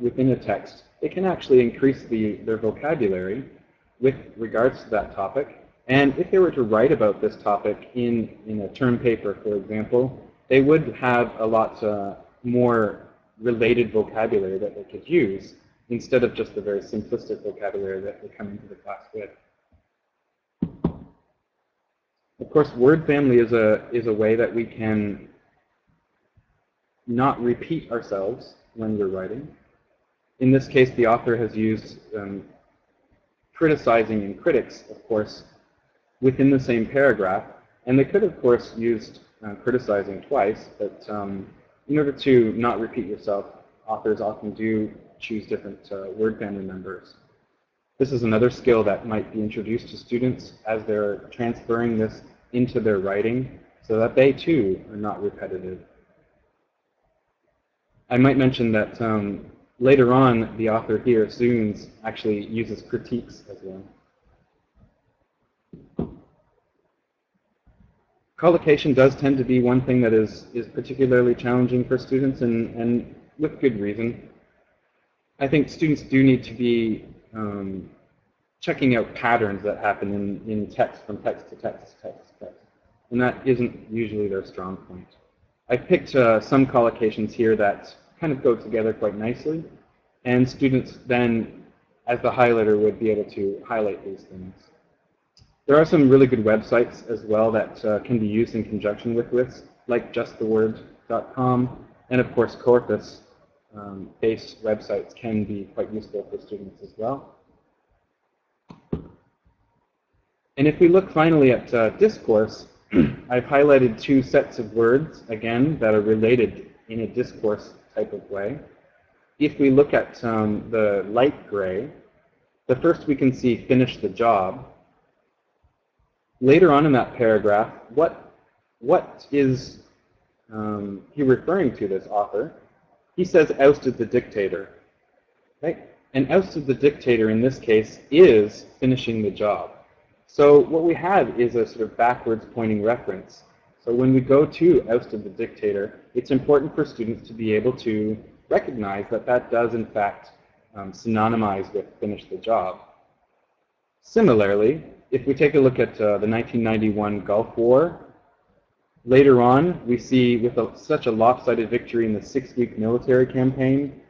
B: within a text, it can actually increase their vocabulary with regards to that topic. And if they were to write about this topic in a term paper, for example, they would have a lot more related vocabulary that they could use instead of just the very simplistic vocabulary that they come into the class with. Of course, word family is a way that we can not repeat ourselves when we're writing. In this case, the author has used criticizing and critics, of course, within the same paragraph. And they could, of course, used criticizing twice, but in order to not repeat yourself, authors often do choose different word family members. This is another skill that might be introduced to students as they're transferring this into their writing so that they, too, are not repetitive. I might mention that later on, the author here, Zunes, actually uses critiques as well. Collocation does tend to be one thing that is particularly challenging for students, and with good reason. I think students do need to be checking out patterns that happen in text, from text to text to text to text. And that isn't usually their strong point. I picked some collocations here that kind of go together quite nicely. And students then, as the highlighter, would be able to highlight these things. There are some really good websites as well that can be used in conjunction with this, like justtheword.com, and of course corpus-based websites can be quite useful for students as well. And if we look finally at discourse, I've highlighted two sets of words, again, that are related in a discourse type of way. If we look at the light gray, the first we can see finish the job. Later on in that paragraph, what is he referring to, this author? He says ousted the dictator, right? And ousted the dictator in this case is finishing the job. So what we have is a sort of backwards pointing reference. So when we go to ousted the dictator, it's important for students to be able to recognize that that does in fact synonymize with finish the job. Similarly, if we take a look at the 1991 Gulf War, later on we see with such a lopsided victory in the 6-week military campaign,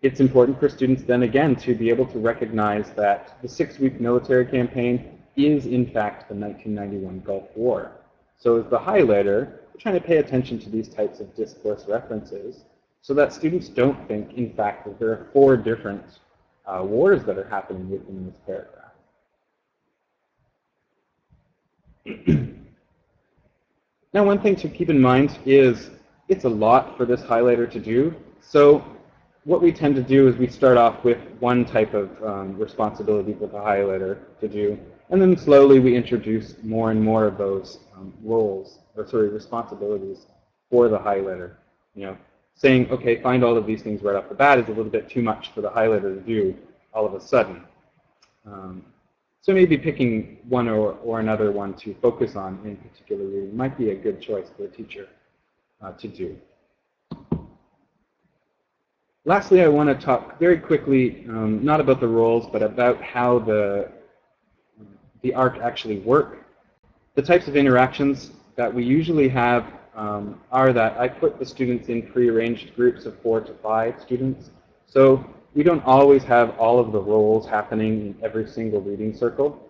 B: it's important for students then again to be able to recognize that the 6-week military campaign is in fact the 1991 Gulf War. So as the highlighter, we're trying to pay attention to these types of discourse references so that students don't think, in fact, that there are 4 different wars that are happening within this paragraph. Now, one thing to keep in mind is it's a lot for this highlighter to do. So what we tend to do is we start off with one type of responsibility for the highlighter to do, and then slowly we introduce more and more of those responsibilities for the highlighter. You know, saying, okay, find all of these things right off the bat is a little bit too much for the highlighter to do all of a sudden. So maybe picking one or another one to focus on in particular reading might be a good choice for a teacher to do. Lastly, I want to talk very quickly, not about the roles, but about how the ARC actually work. The types of interactions that we usually have are that I put the students in prearranged groups of 4 to 5 students. So we don't always have all of the roles happening in every single reading circle.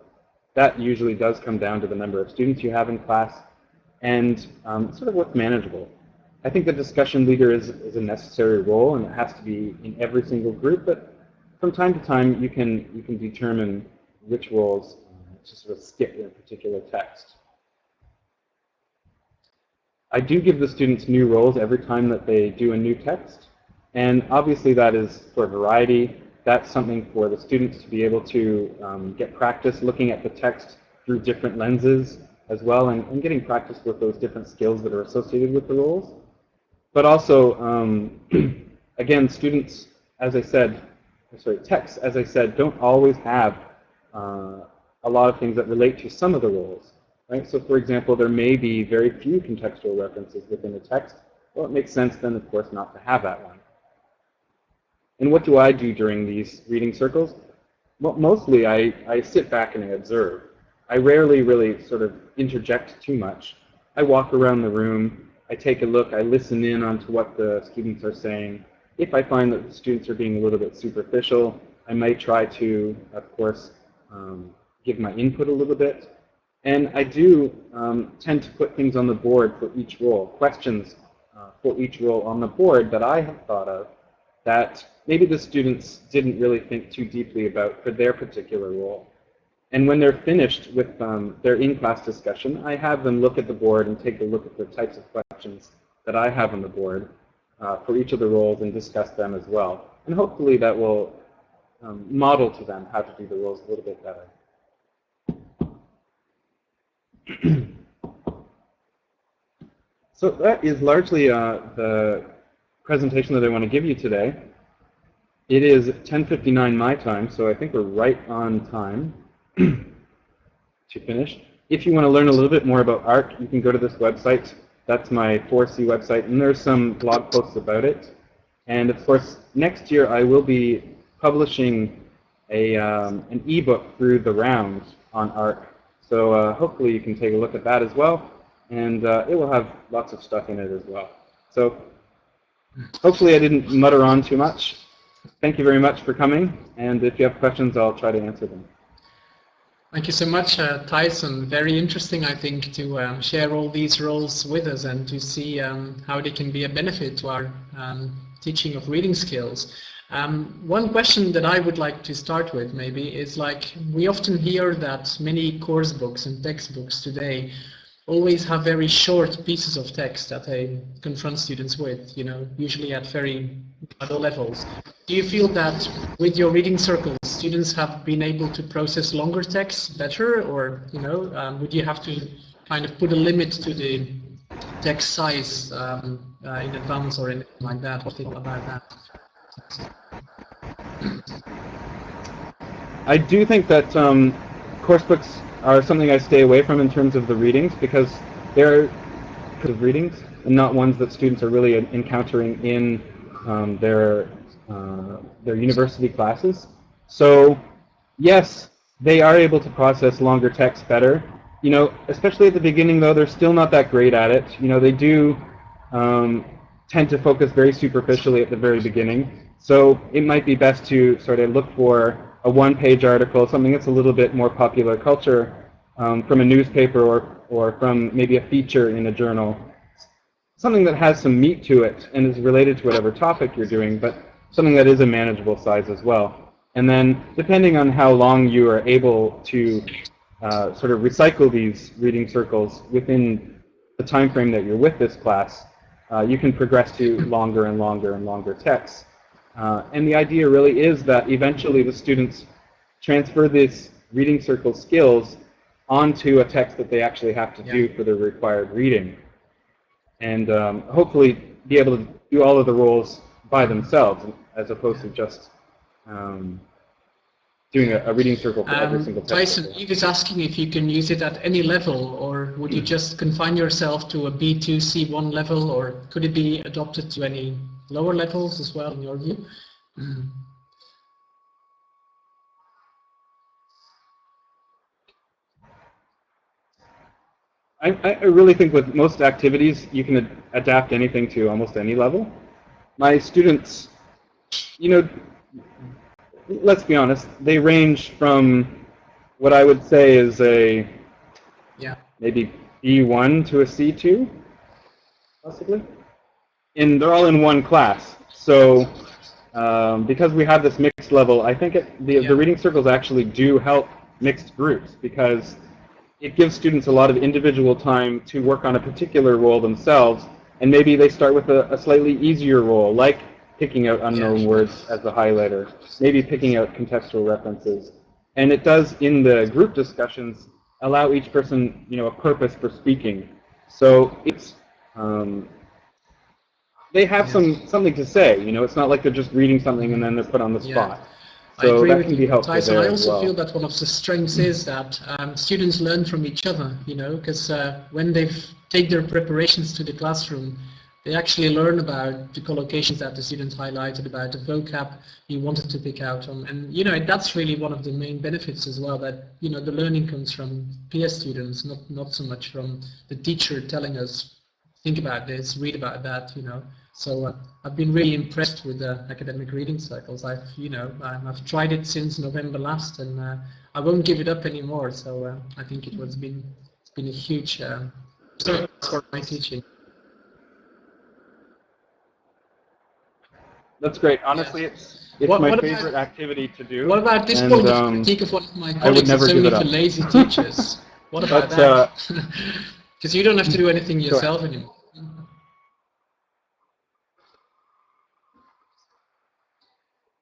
B: That usually does come down to the number of students you have in class and sort of what's manageable. I think the discussion leader is a necessary role, and it has to be in every single group, but from time to time you can determine which roles to sort of skip in a particular text. I do give the students new roles every time that they do a new text. And obviously that is for variety. That's something for the students to be able to get practice looking at the text through different lenses as well, and getting practice with those different skills that are associated with the roles. But also, again, students, as I said, texts, as I said, don't always have a lot of things that relate to some of the roles. Right? So for example, there may be very few contextual references within a text. Well, it makes sense then, of course, not to have that one. And what do I do during these reading circles? Well, mostly I sit back and I observe. I rarely really sort of interject too much. I walk around the room, I take a look, I listen in onto what the students are saying. If I find that the students are being a little bit superficial, I might try to, of course, give my input a little bit. And I do tend to put things on the board for each role, questions for each role on the board that I have thought of that maybe the students didn't really think too deeply about for their particular role. And when they're finished with their in-class discussion, I have them look at the board and take a look at the types of questions that I have on the board for each of the roles and discuss them as well. And hopefully that will model to them how to do the roles a little bit better. So that is largely the presentation that I want to give you today. It is 10:59 my time, so I think we're right on time to finish. If you want to learn a little bit more about ARC, you can go to this website. That's my 4C website, and there's some blog posts about it. And of course, next year I will be publishing an ebook through the rounds on ARC. So hopefully you can take a look at that as well, and it will have lots of stuff in it as well. So hopefully I didn't mutter on too much. Thank you very much for coming, and if you have questions, I'll try to answer them.
A: Thank you so much, Tyson. Very interesting, I think, to share all these roles with us and to see how they can be a benefit to our teaching of reading skills. One question that I would like to start with maybe is, like, we often hear that many course books and textbooks today always have very short pieces of text that they confront students with, you know, usually at very low levels. Do you feel that with your reading circles, students have been able to process longer texts better, or, you know, would you have to kind of put a limit to the text size in advance or anything like that? What do you think about that?
B: I do think that course books are something I stay away from in terms of the readings, because they're readings and not ones that students are really encountering in their university classes. So yes, they are able to process longer text better. You know, especially at the beginning, though, they're still not that great at it. You know, they do tend to focus very superficially at the very beginning. So it might be best to sort of look for a one-page article, something that's a little bit more popular culture from a newspaper or from maybe a feature in a journal. Something that has some meat to it and is related to whatever topic you're doing, but something that is a manageable size as well. And then depending on how long you are able to sort of recycle these reading circles within the time frame that you're with this class, you can progress to longer and longer and longer texts. And the idea really is that eventually the students transfer these reading circle skills onto a text that they actually have to do for the required reading. And hopefully be able to do all of the roles by themselves as opposed to just doing a reading circle for every single text.
A: Tyson, he was asking if you can use it at any level, or would you just confine yourself to a B2, C1 level, or could it be adopted to any lower levels as well, in your view?
B: I really think with most activities, you can adapt anything to almost any level. My students, you know, let's be honest, they range from what I would say is a maybe B1 to a C2, possibly. And they're all in one class. So because we have this mixed level, I think the reading circles actually do help mixed groups, because it gives students a lot of individual time to work on a particular role themselves, and maybe they start with a slightly easier role, like picking out unknown words as the highlighter, maybe picking out contextual references. And it does, in the group discussions, allow each person, you know, a purpose for speaking. So it's they have something to say. You know, it's not like they're just reading something and then they're put on the spot. So
A: I agree
B: that
A: with
B: can be
A: you,
B: helpful
A: Tyson.
B: there
A: I also
B: as well.
A: feel that one of the strengths is that students learn from each other, you know, because when they take their preparations to the classroom, they actually learn about the collocations that the students highlighted, about the vocab you wanted to pick out on. And, you know, that's really one of the main benefits as well, that, you know, the learning comes from peer students, not so much from the teacher telling us, think about this, read about that, you know. So I've been really impressed with the academic reading cycles. I've tried it since November last, and I won't give it up anymore. So I think it's been a huge start for my teaching.
B: That's great. Honestly, it's my favorite activity to do.
A: What about this political critique of one of my colleagues?
B: It's
A: only for lazy teachers. What about that? Because you don't have to do anything yourself anymore.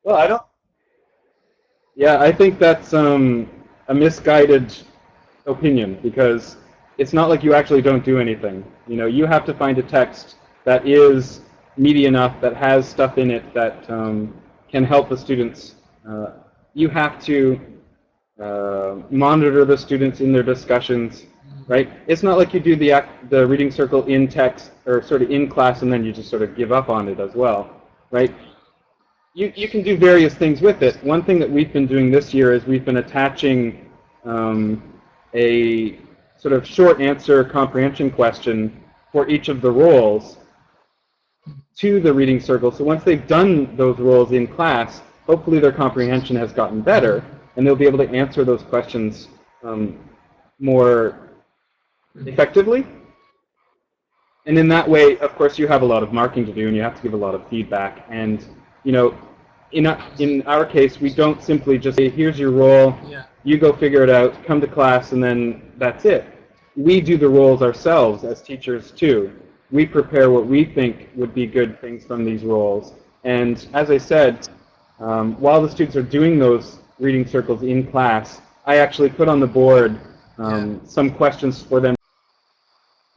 B: Well, I don't. Yeah, I think that's a misguided opinion, because it's not like you actually don't do anything. You know, you have to find a text that is meaty enough, that has stuff in it that can help the students. You have to monitor the students in their discussions, right? It's not like you do the reading circle in text or sort of in class and then you just sort of give up on it as well, right? You can do various things with it. One thing that we've been doing this year is we've been attaching a sort of short answer comprehension question for each of the roles to the reading circle. So once they've done those roles in class, hopefully their comprehension has gotten better, and they'll be able to answer those questions more effectively. And in that way, of course, you have a lot of marking to do, and you have to give a lot of feedback. And you know, in our case, we don't simply just say, here's your role, you go figure it out, come to class, and then that's it. We do the roles ourselves as teachers too. We prepare what we think would be good things from these roles. And as I said, while the students are doing those reading circles in class, I actually put on the board some questions for them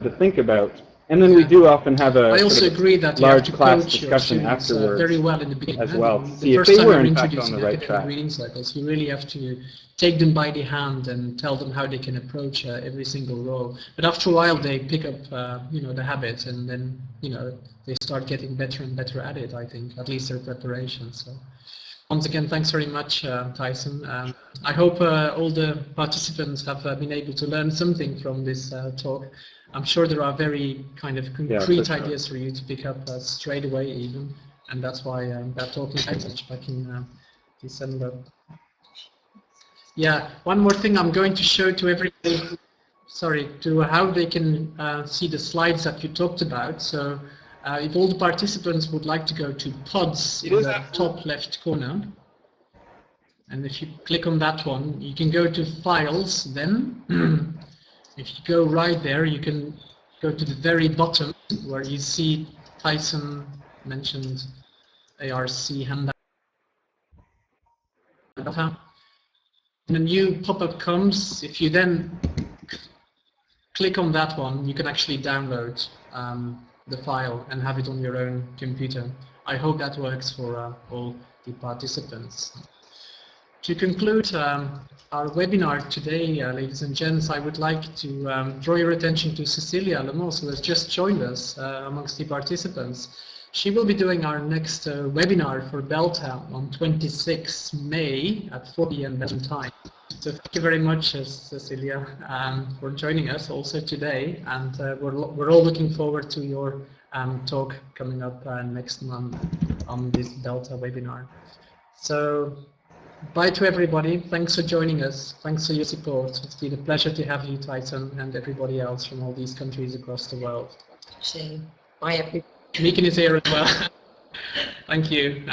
B: to think about. And then we do often have a
A: I also agree that
B: large
A: you have to
B: class
A: coach
B: discussion
A: your students,
B: afterwards
A: very well in the beginning.
B: as well, to
A: The
B: see if
A: first
B: they
A: time
B: were
A: you're
B: in fact on
A: introducing
B: the right
A: academic
B: track.
A: reading cycles, you really have to take them by the hand and tell them how they can approach every single role. But after a while, they pick up, you know, the habit, and then, you know, they start getting better and better at it. I think, at least their preparation. So, Once again, thanks very much, Tyson. I hope all the participants have been able to learn something from this talk. I'm sure there are very kind of concrete ideas for you to pick up straight away even, and that's why that talk is published back in December. Yeah, one more thing I'm going to show to everybody, sorry, to how they can see the slides that you talked about. So if all the participants would like to go to pods in the top left corner, and if you click on that one, you can go to files then. If you go right there, you can go to the very bottom where you see Tyson mentioned ARC handout. And a new pop-up comes. If you then click on that one, you can actually download the file and have it on your own computer. I hope that works for all the participants. To conclude our webinar today, ladies and gents, I would like to draw your attention to Cecilia Lemos, who has just joined us amongst the participants. She will be doing our next webinar for BELTA on 26 May at 4 p.m. Belgian time. So thank you very much, Cecilia, for joining us also today, and we're all looking forward to your talk coming up next month on this BELTA webinar. So bye to everybody. Thanks for joining us. Thanks for your support. It's been a pleasure to have you, Tyson, and everybody else from all these countries across the world.
C: Same. Bye, everybody.
A: Meekin is here as well. Thank you.